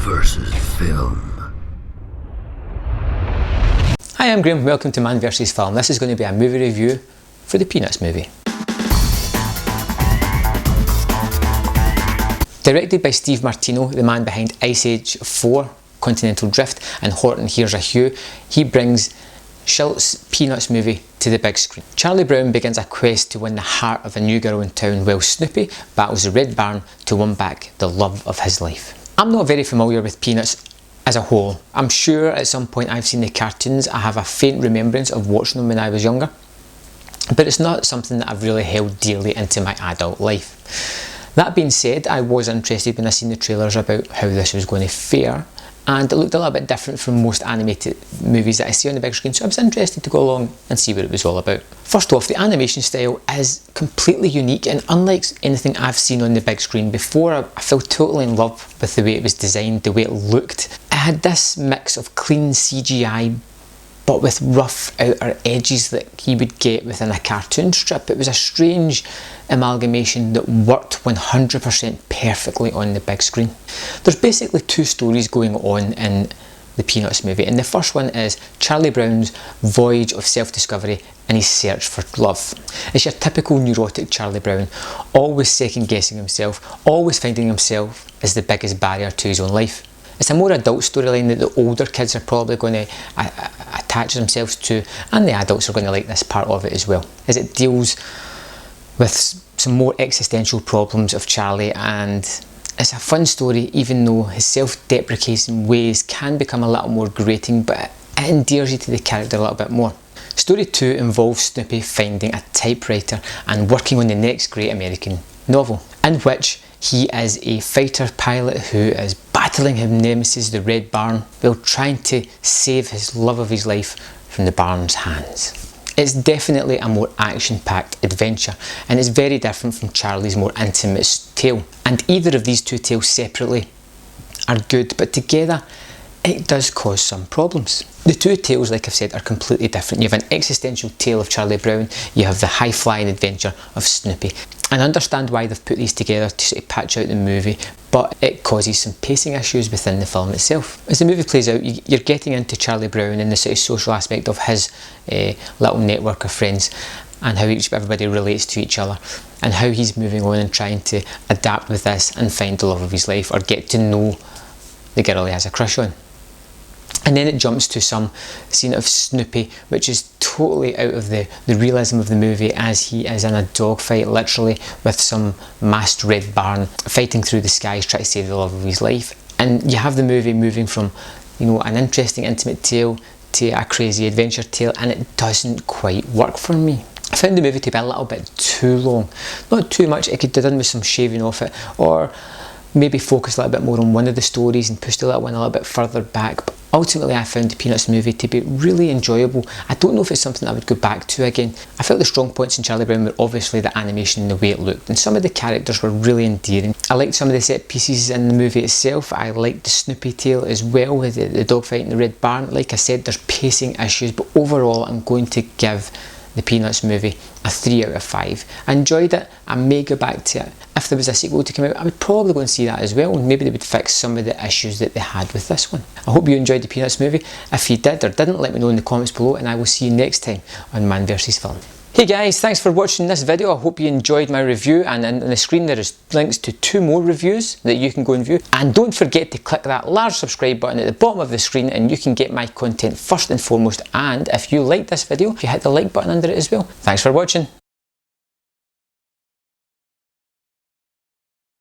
versus Film. Hi, I'm Graham, welcome to Man vs Film. This is going to be a movie review for the Peanuts movie. Directed by Steve Martino, the man behind Ice Age 4, Continental Drift and Horton Hears a Who, he brings Schultz's Peanuts movie to the big screen. Charlie Brown begins a quest to win the heart of a new girl in town while Snoopy battles the Red Baron to win back the love of his life. I'm not very familiar with Peanuts as a whole. I'm sure at some point I've seen the cartoons. I have a faint remembrance of watching them when I was younger, but it's not something that I've really held dearly into my adult life. That being said, I was interested when I seen the trailers about how this was going to fare, and it looked a little bit different from most animated movies that I see on the big screen, so I was interested to go along and see what it was all about. First off, the animation style is completely unique and unlike anything I've seen on the big screen before. I fell totally in love with the way it was designed, the way it looked. It had this mix of clean CGI but with rough outer edges that he would get within a cartoon strip. It was a strange amalgamation that worked 100% perfectly on the big screen. There's basically two stories going on in the Peanuts movie, and the first one is Charlie Brown's voyage of self-discovery and his search for love. It's your typical neurotic Charlie Brown, always second guessing himself, always finding himself as the biggest barrier to his own life. It's a more adult storyline that the older kids are probably going to attach themselves to, and the adults are going to like this part of it as well, as it deals with some more existential problems of Charlie, and it's a fun story even though his self-deprecating ways can become a little more grating, but it endears you to the character a little bit more. Story 2 involves Snoopy finding a typewriter and working on the next great American novel, in which he is a fighter pilot who is battling his nemesis, the Red Baron, while trying to save his love of his life from the Baron's hands. It's definitely a more action-packed adventure, and it's very different from Charlie's more intimate tale. And either of these two tales separately are good, but together it does cause some problems. The two tales, like I've said, are completely different. You have an existential tale of Charlie Brown, you have the high-flying adventure of Snoopy. And I understand why they've put these together to sort of patch out the movie, but it causes some pacing issues within the film itself. As the movie plays out, you're getting into Charlie Brown and the sort of social aspect of his little network of friends, and how everybody relates to each other, and how he's moving on and trying to adapt with this and find the love of his life, or get to know the girl he has a crush on. And then it jumps to some scene of Snoopy, which is totally out of the realism of the movie, as he is in a dogfight, literally, with some masked Red Baron, fighting through the skies, trying to save the love of his life. And you have the movie moving from, you know, an interesting intimate tale to a crazy adventure tale, and it doesn't quite work for me. I found the movie to be a little bit too long. Not too much, it could have done with some shaving off it, or maybe focus a little bit more on one of the stories and push the little one a little bit further back. But ultimately I found the Peanuts movie to be really enjoyable. I don't know if it's something I would go back to again. I felt the strong points in Charlie Brown were obviously the animation and the way it looked, and some of the characters were really endearing. I liked some of the set pieces in the movie itself. I liked the Snoopy tale as well, with the dogfight and the Red Baron. Like I said, there's pacing issues, but overall I'm going to give the Peanuts movie a 3 out of 5. I enjoyed it. I may go back to it. If there was a sequel to come out, I would probably go and see that as well, and maybe they would fix some of the issues that they had with this one. I hope you enjoyed the Peanuts movie. If you did or didn't, let me know in the comments below, and I will see you next time on Man vs Film. Hey guys, thanks for watching this video. I hope you enjoyed my review, and on the screen there is links to 2 more reviews that you can go and view. And don't forget to click that large subscribe button at the bottom of the screen, and you can get my content first and foremost. And if you like this video, you hit the like button under it as well. Thanks for watching.